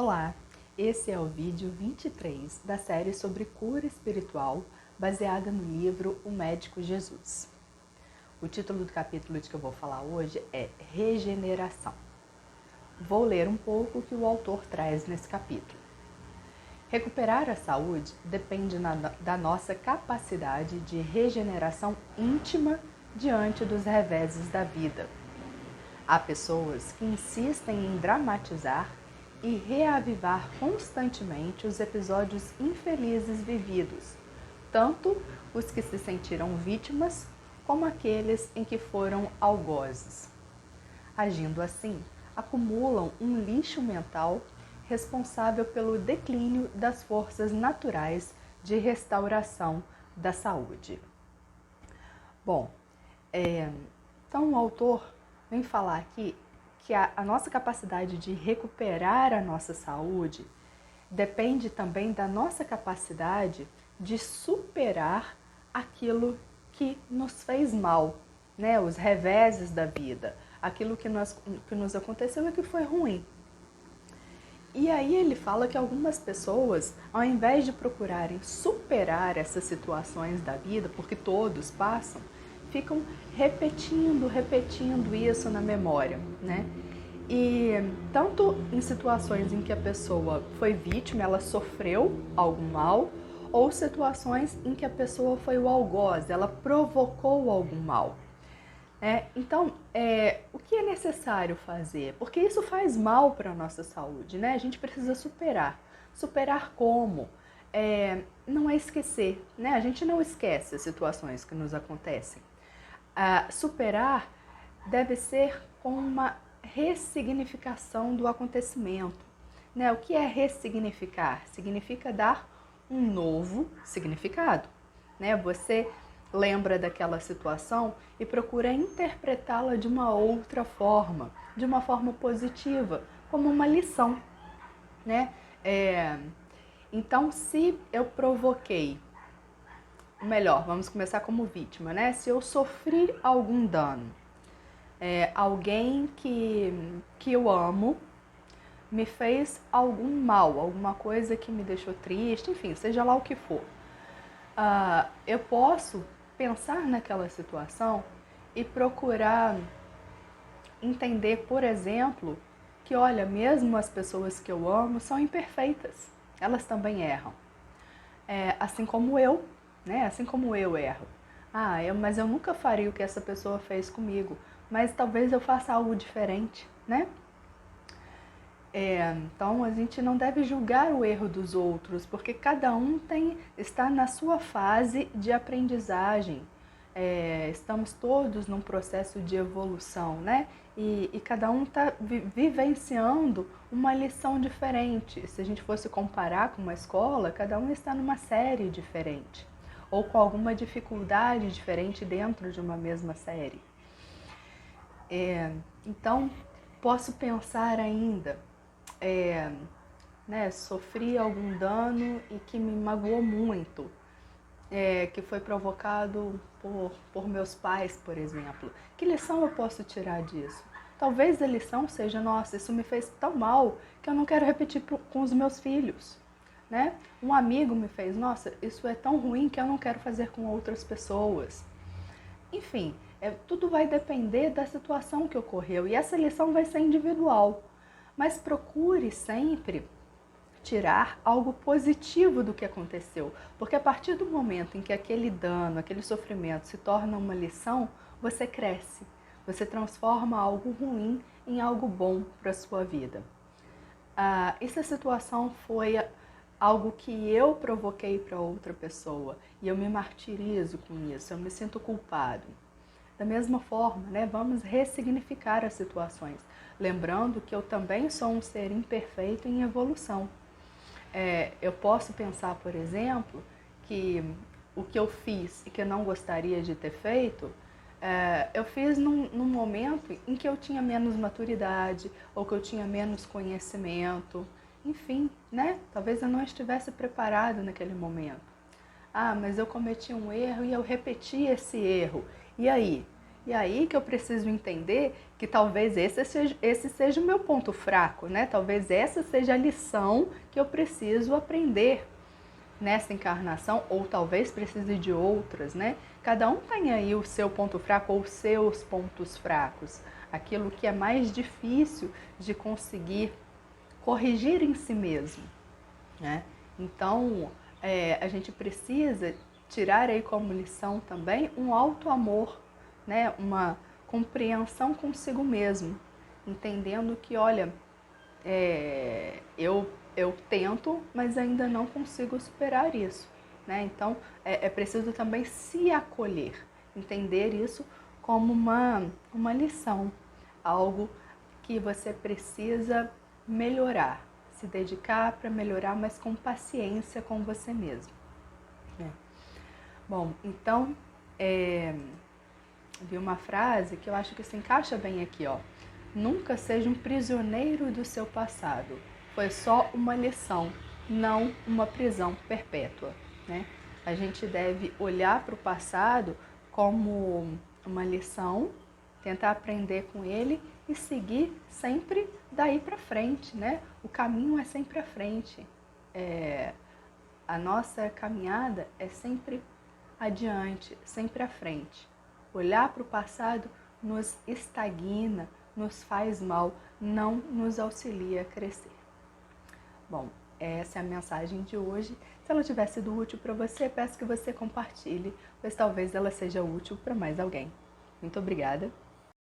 Olá, esse é o vídeo 23 da série sobre cura espiritual baseada no livro O Médico Jesus. O título do capítulo de que eu vou falar hoje é Regeneração. Vou ler um pouco o que o autor traz nesse capítulo. Recuperar a saúde depende da nossa capacidade de regeneração íntima diante dos reveses da vida. Há pessoas que insistem em dramatizar e reavivar constantemente os episódios infelizes vividos, tanto os que se sentiram vítimas, como aqueles em que foram algozes. Agindo assim, acumulam um lixo mental responsável pelo declínio das forças naturais de restauração da saúde. Bom, então o autor vem falar aqui que a nossa capacidade de recuperar a nossa saúde depende também da nossa capacidade de superar aquilo que nos fez mal, né? Os reveses da vida, aquilo que nos aconteceu e que foi ruim. E aí ele fala que algumas pessoas, ao invés de procurarem superar essas situações da vida, porque todos passam, ficam repetindo isso na memória, né? E tanto em situações em que a pessoa foi vítima, ela sofreu algum mal, ou situações em que a pessoa foi o algoz, ela provocou algum mal. Então, o que é necessário fazer? Porque isso faz mal para a nossa saúde, né? A gente precisa superar. Superar como? Não é esquecer, né? A gente não esquece as situações que nos acontecem. Superar deve ser com uma ressignificação do acontecimento, né? O que é ressignificar? Significa dar um novo significado, né? Você lembra daquela situação e procura interpretá-la de uma outra forma, de uma forma positiva, como uma lição, né? Então, se eu provoquei, melhor, vamos começar como vítima, né? Se eu sofri algum dano, alguém que eu amo me fez algum mal, alguma coisa que me deixou triste, enfim, seja lá o que for. Eu posso pensar naquela situação e procurar entender, por exemplo, que, olha, mesmo as pessoas que eu amo são imperfeitas, elas também erram. Assim como eu, né? Assim como eu erro. Mas eu nunca faria o que essa pessoa fez comigo, mas talvez eu faça algo diferente, né? Então a gente não deve julgar o erro dos outros, porque cada um está na sua fase de aprendizagem. Estamos todos num processo de evolução, né? E cada um está vivenciando uma lição diferente. Se a gente fosse comparar com uma escola, cada um está numa série diferente, ou com alguma dificuldade diferente dentro de uma mesma série. Então, posso pensar ainda, sofri algum dano e que me magoou muito, que foi provocado por meus pais, por exemplo. Que lição eu posso tirar disso? Talvez a lição seja, nossa, isso me fez tão mal que eu não quero repetir com os meus filhos, né? Um amigo me fez, nossa, isso é tão ruim que eu não quero fazer com outras pessoas. Enfim, tudo vai depender da situação que ocorreu e essa lição vai ser individual. Mas procure sempre tirar algo positivo do que aconteceu, porque a partir do momento em que aquele dano, aquele sofrimento se torna uma lição, você cresce, você transforma algo ruim em algo bom para a sua vida. E se a situação foi algo que eu provoquei para outra pessoa e eu me martirizo com isso, eu me sinto culpado. Da mesma forma, né, vamos ressignificar as situações, lembrando que eu também sou um ser imperfeito em evolução. Eu posso pensar, por exemplo, que o que eu fiz e que eu não gostaria de ter feito, eu fiz num momento em que eu tinha menos maturidade ou que eu tinha menos conhecimento. Enfim, né? Talvez eu não estivesse preparado naquele momento. Mas eu cometi um erro e eu repeti esse erro. E aí? E aí que eu preciso entender que talvez esse seja o meu ponto fraco, né? Talvez essa seja a lição que eu preciso aprender nessa encarnação, ou talvez precise de outras, né? Cada um tem aí o seu ponto fraco ou os seus pontos fracos, aquilo que é mais difícil de conseguir corrigir em si mesmo, né? Então, a gente precisa tirar aí como lição também um auto-amor, né? Uma compreensão consigo mesmo, entendendo que, olha, eu tento, mas ainda não consigo superar isso, né? Então, é preciso também se acolher, entender isso como uma lição, algo que você precisa melhorar, se dedicar para melhorar, mas com paciência com você mesmo. Bom, então, vi uma frase que eu acho que se encaixa bem aqui, ó. Nunca seja um prisioneiro do seu passado. Foi só uma lição, não uma prisão perpétua, né? A gente deve olhar para o passado como uma lição, tentar aprender com ele e seguir sempre daí para frente, né? O caminho é sempre à frente. A nossa caminhada é sempre adiante, sempre à frente. Olhar para o passado nos estagna, nos faz mal, não nos auxilia a crescer. Bom, essa é a mensagem de hoje. Se ela tiver sido útil para você, peço que você compartilhe, pois talvez ela seja útil para mais alguém. Muito obrigada.